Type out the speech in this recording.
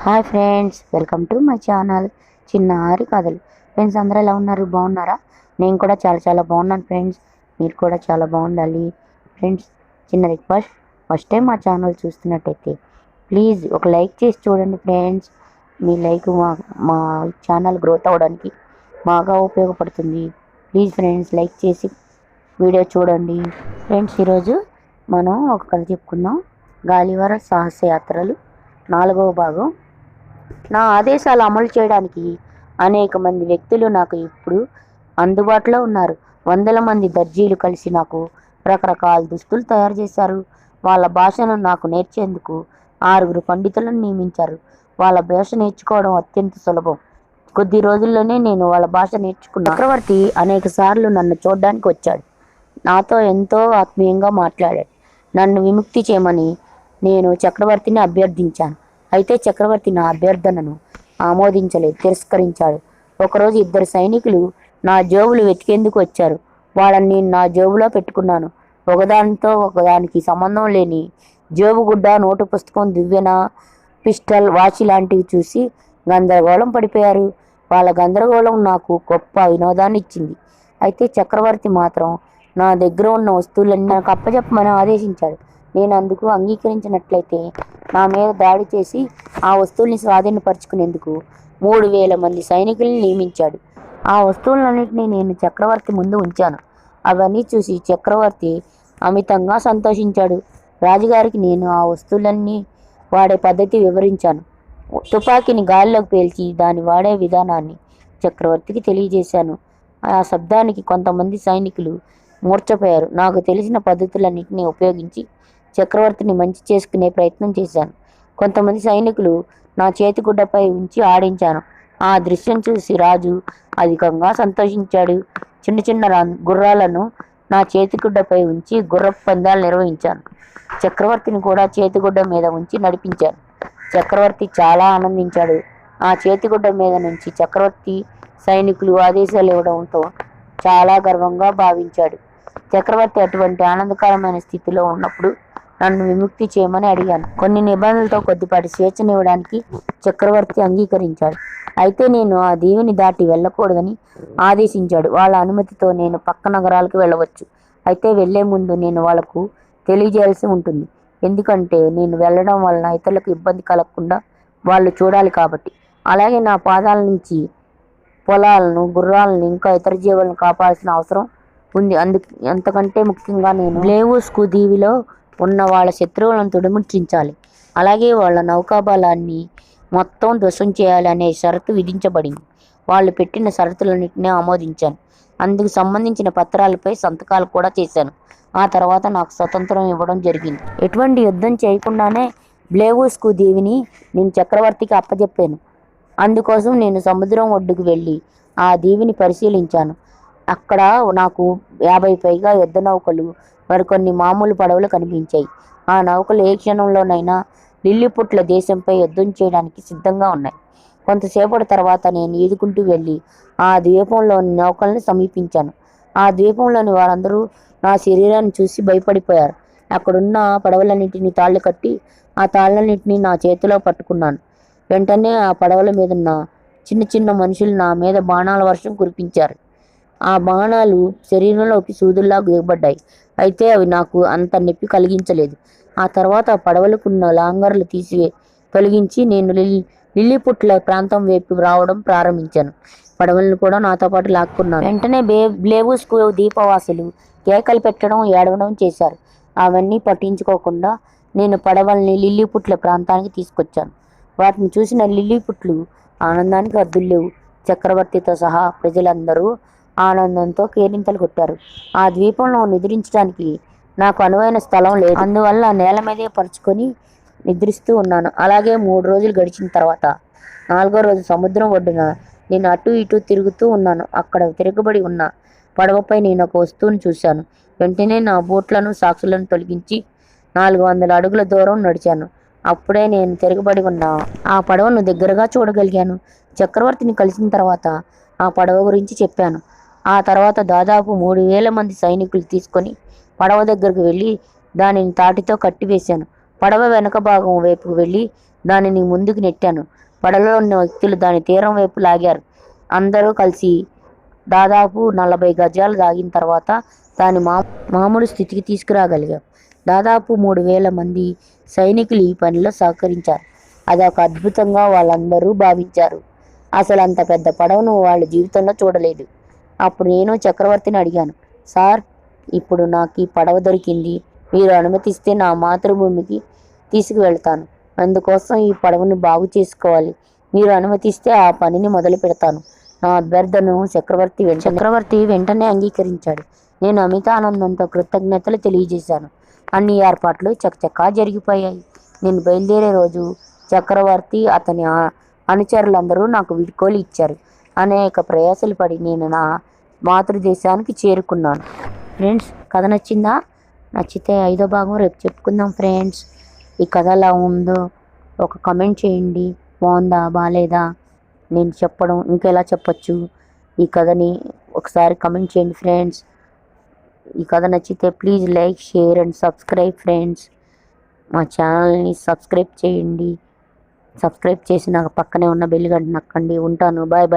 Hi friends, welcome to my channel చిన్నారి కథలు. Friends, అందరూ ఎలా ఉన్నారు? బాగున్నారా? నేను కూడా చాలా బాగున్నాను ఫ్రెండ్స్. మీరు కూడా చాలా బాగుండాలి. ఫ్రెండ్స్, చిన్న రిక్వెస్ట్, ఫస్ట్ టైం మా ఛానల్ చూస్తున్నట్టయితే ప్లీజ్ ఒక లైక్ చేసి చూడండి ఫ్రెండ్స్. మీ లైక్ మా ఛానల్ గ్రోత్ అవ్వడానికి బాగా ఉపయోగపడుతుంది. ప్లీజ్ ఫ్రెండ్స్, లైక్ చేసి వీడియో చూడండి. ఫ్రెండ్స్, ఈరోజు మనం ఒక కథ చెప్పుకుందాం. గాలివర సాహసయాత్రలు 4వ భాగం. నా ఆదేశాలు అమలు చేయడానికి అనేక మంది వ్యక్తులు నాకు ఇప్పుడు అందుబాటులో ఉన్నారు. వందల మంది దర్జీలు కలిసి నాకు రకరకాల దుస్తులు తయారు చేశారు. వాళ్ళ భాషను నాకు నేర్చేందుకు 6 పండితులను నియమించారు. వాళ్ళ భాష నేర్చుకోవడం అత్యంత సులభం. కొద్ది రోజుల్లోనే నేను వాళ్ళ భాష నేర్చుకున్నాను. చక్రవర్తి అనేక సార్లు నన్ను చూడడానికి వచ్చాడు. నాతో ఎంతో ఆత్మీయంగా మాట్లాడాడు. నన్ను విముక్తి చేయమని నేను చక్రవర్తిని అభ్యర్థించాను. అయితే చక్రవర్తి నా అభ్యర్థనను ఆమోదించలేదు, తిరస్కరించాడు. ఒకరోజు 2 సైనికులు నా జేబులు వెతికేందుకు వచ్చారు. వాళ్ళని నేను నా జేబులో పెట్టుకున్నాను. ఒకదానితో ఒకదానికి సంబంధం లేని జేబుగుడ్డ, నోటు పుస్తకం, దివ్వెన, పిస్టల్, వాచి లాంటివి చూసి గందరగోళం పడిపోయారు. వాళ్ళ గందరగోళం నాకు గొప్ప వినోదాన్ని ఇచ్చింది. అయితే చక్రవర్తి మాత్రం నా దగ్గర ఉన్న వస్తువులన్నీ నాకు అప్పచెప్పమని ఆదేశించాడు. నేను అందుకు అంగీకరించినట్లయితే నా మీద దాడి చేసి ఆ వస్తువుల్ని స్వాధీనపరుచుకునేందుకు 3000 మంది సైనికుల్ని నియమించాడు. ఆ వస్తువులన్నింటినీ నేను చక్రవర్తి ముందు ఉంచాను. అవన్నీ చూసి చక్రవర్తి అమితంగా సంతోషించాడు. రాజుగారికి నేను ఆ వస్తువులన్నీ వాడే పద్ధతి వివరించాను. తుపాకీని గాలిలోకి పేల్చి దాన్ని వాడే విధానాన్ని చక్రవర్తికి తెలియజేశాను. ఆ శబ్దానికి కొంతమంది సైనికులు మూర్ఛపోయారు. నాకు తెలిసిన పద్ధతులన్నింటినీ ఉపయోగించి చక్రవర్తిని మంచి చేసుకునే ప్రయత్నం చేశాను. కొంతమంది సైనికులు నా చేతిగుడ్డపై ఉంచి ఆడించాను. ఆ దృశ్యం చూసి రాజు అధికంగా సంతోషించాడు. చిన్న గుర్రాలను నా చేతిగుడ్డపై ఉంచి గుర్రపు పందాలు నిర్వహించాను. చక్రవర్తిని కూడా చేతిగుడ్డ మీద ఉంచి నడిపించాను. చక్రవర్తి చాలా ఆనందించాడు. ఆ చేతిగుడ్డ మీద నుంచి చక్రవర్తి సైనికులు ఆదేశాలు ఇవ్వడంతో చాలా గర్వంగా భావించాడు. చక్రవర్తి అటువంటి ఆనందకరమైన స్థితిలో ఉన్నప్పుడు నన్ను విముక్తి చేయమని అడిగాను. కొన్ని నిబంధనలతో కొద్దిపాటి స్వేచ్ఛనివ్వడానికి చక్రవర్తి అంగీకరించాడు. అయితే నేను ఆ దీవిని దాటి వెళ్ళకూడదని ఆదేశించాడు. వాళ్ళ అనుమతితో నేను పక్క నగరాలకు వెళ్ళవచ్చు. అయితే వెళ్లే ముందు నేను వాళ్లకు తెలియజేయాల్సి ఉంటుంది. ఎందుకంటే నేను వెళ్ళడం వలన ఇతరులకు ఇబ్బంది కలగకుండా వాళ్ళు చూడాలి కాబట్టి. అలాగే నా పాదాల నుంచి పొలాలను, గుర్రాలను, ఇంకా ఇతర జీవులను కాపాడాల్సిన అవసరం ఉంది. అంతకంటే ముఖ్యంగా నేను బ్లేవుస్కు దీవిలో ఉన్న వాళ్ళ శత్రువులను తుడిముట్టించాలి. అలాగే వాళ్ళ నౌకాబలాన్ని మొత్తం ధ్వంసం చేయాలి అనే షరతు విధించబడింది. వాళ్ళు పెట్టిన షరతులన్నింటినీ ఆమోదించాను. అందుకు సంబంధించిన పత్రాలపై సంతకాలు కూడా చేశాను. ఆ తర్వాత నాకు స్వతంత్రం ఇవ్వడం జరిగింది. ఎటువంటి యుద్ధం చేయకుండానే బ్లేవుస్కు దీవిని నేను చక్రవర్తికి అప్పచెప్పాను. అందుకోసం నేను సముద్రం ఒడ్డుకు వెళ్ళి ఆ దీవిని పరిశీలించాను. అక్కడ నాకు 50 పైగా యుద్ధ నౌకలు, మరికొన్ని మామూలు పడవలు కనిపించాయి. ఆ నౌకలు ఏ క్షణంలోనైనా లిల్లీపుట్ల దేశంపై యుద్ధం చేయడానికి సిద్ధంగా ఉన్నాయి. కొంతసేపటి తర్వాత నేను ఈదుకుంటూ వెళ్ళి ఆ ద్వీపంలోని నౌకల్ని సమీపించాను. ఆ ద్వీపంలోని వారందరూ నా శరీరాన్ని చూసి భయపడిపోయారు. అక్కడున్న పడవలన్నింటినీ తాళ్లు కట్టి ఆ తాళ్లన్నింటినీ నా చేతిలో పట్టుకున్నాను. వెంటనే ఆ పడవల మీదున్న చిన్న మనుషులు నా మీద బాణాల వర్షం కురిపించారు. ఆ బాణాలు శరీరంలోకి సూదుల్లా దిగబడ్డాయి. అయితే అవి నాకు అంత నొప్పి కలిగించలేదు. ఆ తర్వాత పడవలకున్న లాంగర్లు తొలగించి నేను లిల్లీపుట్ల ప్రాంతం వైపు రావడం ప్రారంభించాను. పడవలను కూడా నాతో పాటు లాక్కున్నాను. వెంటనే బ్లేవుస్కు దీపవాసులు కేకలు పెట్టడం, ఏడవడం చేశారు. అవన్నీ పట్టించుకోకుండా నేను పడవల్ని లిల్లీపుట్ల ప్రాంతానికి తీసుకొచ్చాను. వాటిని చూసిన లిల్లీపుట్లు ఆనందానికి హద్దులు లేవు. చక్రవర్తితో సహా ప్రజలందరూ ఆనందంతో కేరింతలు కొట్టారు. ఆ ద్వీపంలో నిద్రించడానికి నాకు అనువైన స్థలం లేదు. అందువల్ల నేల మీదే పరుచుకొని నిద్రిస్తూ ఉన్నాను. అలాగే 3 రోజులు గడిచిన తర్వాత 4వ రోజు సముద్రం ఒడ్డున నేను అటు ఇటు తిరుగుతూ ఉన్నాను. అక్కడ తిరగబడి ఉన్న పడవపై నేను ఒక వస్తువును చూశాను. వెంటనే నా బూట్లను, సాక్సులను తొలగించి 400 అడుగుల దూరం నడిచాను. అప్పుడే నేను తిరగబడి ఉన్న ఆ పడవను దగ్గరగా చూడగలిగాను. చక్రవర్తిని కలిసిన తర్వాత ఆ పడవ గురించి చెప్పాను. ఆ తర్వాత దాదాపు 3000 మంది సైనికులు తీసుకొని పడవ దగ్గరకు వెళ్ళి దానిని తాటితో కట్టివేశాను. పడవ వెనక భాగం వైపుకు వెళ్ళి దానిని ముందుకు నెట్టాను. పడవలో ఉన్న వ్యక్తులు దాని తీరం వైపు లాగారు. అందరూ కలిసి దాదాపు 40 గజాలు దాగిన తర్వాత దాని మామూలు స్థితికి తీసుకురాగలిగాం. దాదాపు 3000 మంది సైనికులు ఈ పనిలో సహకరించారు. అదొక అద్భుతంగా వాళ్ళందరూ భావించారు. అసలు అంత పెద్ద పడవను వాళ్ళ జీవితంలో చూడలేదు. అప్పుడు నేను చక్రవర్తిని అడిగాను, సార్, ఇప్పుడు నాకు ఈ పడవ దొరికింది. మీరు అనుమతిస్తే నా మాతృభూమికి తీసుకువెళ్తాను. అందుకోసం ఈ పడవను బాగు చేసుకోవాలి. మీరు అనుమతిస్తే ఆ పనిని మొదలు పెడతాను. నా అభ్యర్థనను చక్రవర్తి వెంటనే అంగీకరించాడు. నేను అమిత ఆనందంతో కృతజ్ఞతలు తెలియజేశాను. అన్ని ఏర్పాట్లు చకచకా జరిగిపోయాయి. నేను బయలుదేరే రోజు చక్రవర్తి అతని అనుచరులందరూ నాకు వీడ్కోలు ఇచ్చారు. అనేక ప్రయాసలు పడి నేను నా మాతృదేశానికి చేరుకున్నాను. ఫ్రెండ్స్, కథ నచ్చిందా? నచ్చితే 5వ భాగం రేపు చెప్పుకుందాం ఫ్రెండ్స్. ఈ కథ ఎలా ఉందో ఒక కమెంట్ చేయండి. బాగుందా, బాగాలేదా, నేను చెప్పడం ఇంకెలా చెప్పచ్చు, ఈ కథని ఒకసారి కమెంట్ చేయండి ఫ్రెండ్స్. ఈ కథ నచ్చితే please like, share and subscribe friends. మా ఛానల్ని సబ్స్క్రైబ్ చేయండి. సబ్స్క్రైబ్ చేసి నాకు పక్కనే ఉన్న బెల్ గంట నొక్కండి. ఉంటాను. Bye bye.